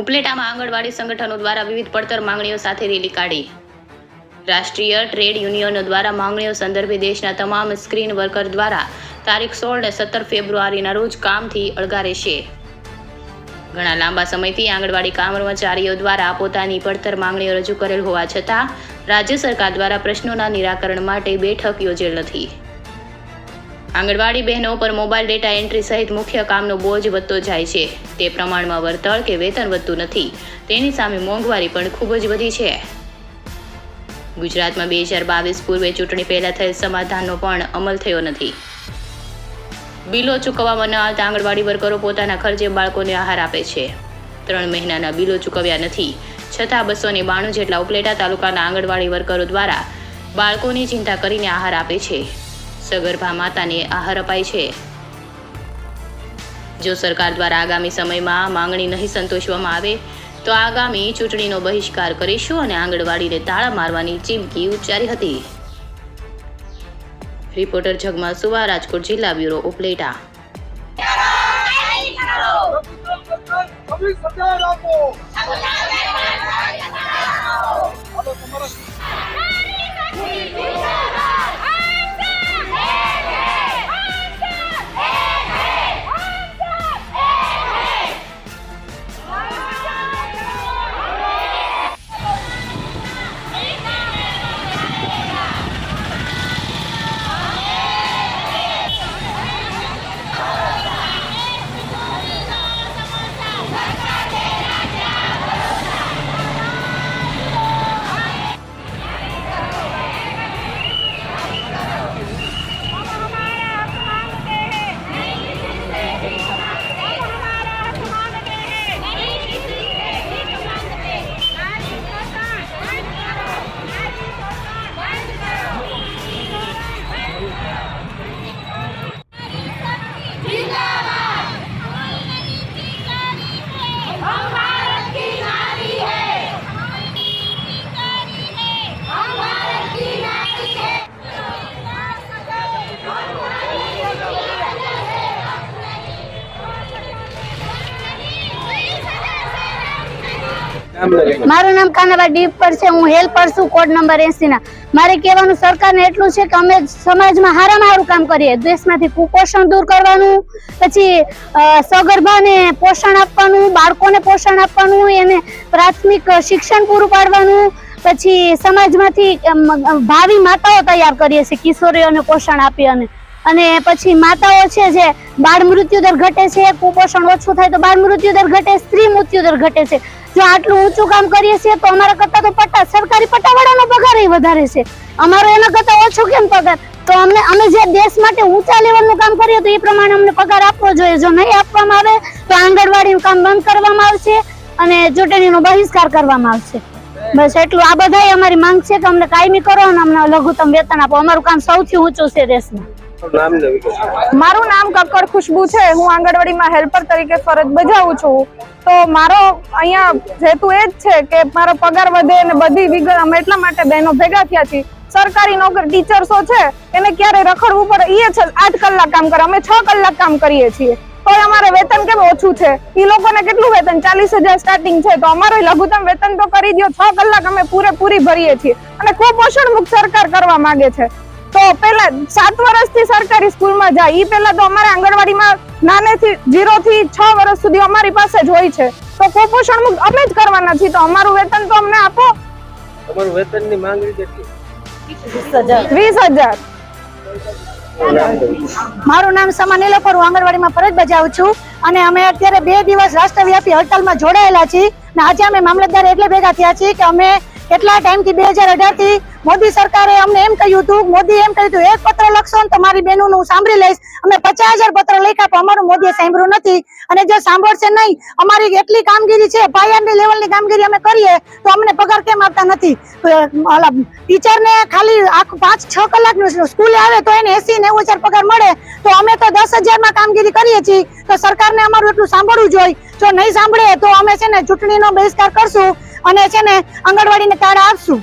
ઉપલેટામાં આંગણવાડી સંગઠનો દ્વારા વિવિધ પડતર માંગણીઓ સાથે રેલી કાઢી। રાષ્ટ્રીય ટ્રેડ યુનિયનો દ્વારા માંગણીઓ સંદર્ભે દેશના તમામ સ્ક્રીન વર્કર દ્વારા તારીખ 16 અને 17 ફેબ્રુઆરીના રોજ કામથી અળગા રહેશે। ઘણા લાંબા સમયથી આંગણવાડી કર્મચારીઓ દ્વારા પોતાની પડતર માંગણીઓ રજૂ કરેલ હોવા છતાં રાજ્ય સરકાર દ્વારા પ્રશ્નોના નિરાકરણ માટે બેઠક યોજેલ નથી। આંગણવાડી બહેનો પર મોબાઈલ ડેટા એન્ટ્રી સહિત મુખ્ય કામનો બોજ વધતો જાય છે। તે પ્રમાણમાં વળતર કે વેતન વધતું નથી। તેની સામે મોંઘવારી પણ ખૂબ જ વધી છે। ગુજરાતમાં 2022 પૂર્વે ચૂંટણી પહેલા થયેલ સમાધાનનો પણ અમલ થયો નથી। બિલો ચૂકવવામાં ન આવતા આંગણવાડી વર્કરો પોતાના ખર્ચે બાળકોને આહાર આપે છે। 3 મહિનાના બિલો ચૂકવ્યા નથી છતાં 292 જેટલા ઉપલેટા તાલુકાના આંગણવાડી વર્કરો દ્વારા બાળકોની ચિંતા કરીને આહાર આપે છે। સગર્ભા માતાને આહાર અપાય છે। જો સરકાર દ્વારા આગામી સમયમાં માંગણી નહીં સંતોષવામાં આવે તો આગામી ચૂંટણીનો બહિષ્કાર કરીશું અને આંગણવાડીને તાળા મારવાની ચીમકી ઉચ્ચારી હતી। રિપોર્ટર જગમાલ સુવા, રાજકોટ જિલ્લા બ્યુરો, ઉપલેટા। મારું નામ કાનાબા ડીપર છે। હું હેલ્પર છું, કોડ નંબર 80 ના। મારે કહેવાનું સરકારને એટલું છે કે અમે સમાજમાં હારામાં હારું કામ કરીએ। દેશમાંથી કુપોષણ દૂર કરવાનું, પછી સગર્ભાને પોષણ આપવાનું, બાળકોને પોષણ આપવાનું, એને પ્રાથમિક શિક્ષણ પૂરું પાડવાનું, પછી સમાજમાંથી ભાવિ માતાઓ તૈયાર કરીએ છીએ, કિશોરીઓને પોષણ આપી અને પછી માતાઓ છે જે બાળ મૃત્યુ દર ઘટે છે, કુપોષણ ઓછું થાય તો બાળ મૃત્યુ દર ઘટે, સ્ત્રી મૃત્યુ દર ઘટે છે। જો આટલું ઊંચું કામ કરીએ છીએ તો અમારા કરતા તો સરકારી પટ્ટાવાળાનો પગાર વધારે છે, અમારો એના કરતા ઓછો કેમ પગાર? તો અમે જે દેશ માટે ઊંચા લેવલનું કામ કરીએ તો એ પ્રમાણે અમને પગાર આપવો જોઈએ। જો નહીં આપવામાં આવે તો આંગણવાડીનું કામ બંધ કરવામાં આવશે અને ચૂંટણીનો બહિષ્કાર કરવામાં આવશે। બસ એટલું। આ બધાય અમારી માંગ છે કે અમને કાયમી કરો અને અમને લઘુત્તમ વેતન આપો। અમારું કામ સૌથી ઊંચું છે દેશમાં। મારું નામ કક્કડ ખુશ્બુ છે। હું આંગણવાડીમાં હેલ્પર તરીકે ફરજ બજાવું છું। તો મારો અહીંયા હેતુ એ જ છે કે મારો પગાર વધે અને બધી વિગત અમે એટલા માટે બહેનો ભેગા થયા છીએ। સરકારી નોકરી ટીચર્સો છે એને ક્યારે રખડવું પડે, એ છે 8 કલાક કામ કરે, અમે 6 કલાક કામ કરીએ છીએ તો અમારે વેતન કેમ ઓછું છે? એ લોકોને કેટલું વેતન? 40,000 સ્ટાર્ટિંગ છે તો અમારો લઘુત્તમ વેતન તો કરી દો। 6 કલાક અમે પૂરેપૂરી ભરીએ છીએ અને કુપોષણ મુક્ત સરકાર કરવા માંગે છે। તો પેલા 7 વર્ષથી સરકારી સ્કૂલમાં જાય, એ પેલા તો અમારે આંગણવાડીમાં નાનેથી 0 થી 6 વર્ષ સુધી અમારી પાસે જ હોય છે। તો કુપોષણ મુક્ત અમે જ કરવાના છીએ, તો અમારું વેતન તો અમને આપો। તમારું વેતનની માંગણી કેટલી? 20,000। મારું નામ સમા નીલોફર, હું આંગણવાડીમાં ફરજ બજાવું છું અને અમે અત્યારે 2 દિવસ રાષ્ટ્રવ્યાપી હડતાલમાં જોડાયેલા છીએ અને આજે અમે મામલતદાર એટલે ભેગા થયા છીએ કે અમે કેટલા ટાઈમથી 2018 થી મોદી સરકારે અમને એમ કહ્યું હતું, મોદી એમ કહ્યું હતું એક પત્ર લખશો ને તમારી બહેનોનું હું સાંભળી લઈશ। અમે 50,000 પત્ર લખ્યા પણ અમારું મોદીએ સાંભળ્યું નથી અને જો સાંભળશે નહીં, અમારી એટલી કામગીરી છે, પાયાની લેવલની કામગીરી અમે કરીએ તો અમને પગાર કેમ આપતા નથી? ટીચરને ખાલી 5-6 કલાકનું સ્કૂલે આવે તો એને 80-90,000 પગાર મળે તો અમે તો 10,000માં કામગીરી કરીએ છીએ। તો સરકારને અમારું એટલું સાંભળવું જોઈએ। જો નહીં સાંભળે તો અમે છે ને ચૂંટણીનો બહિષ્કાર કરશું અને છે ને આંગણવાડીને તાળા આપશું।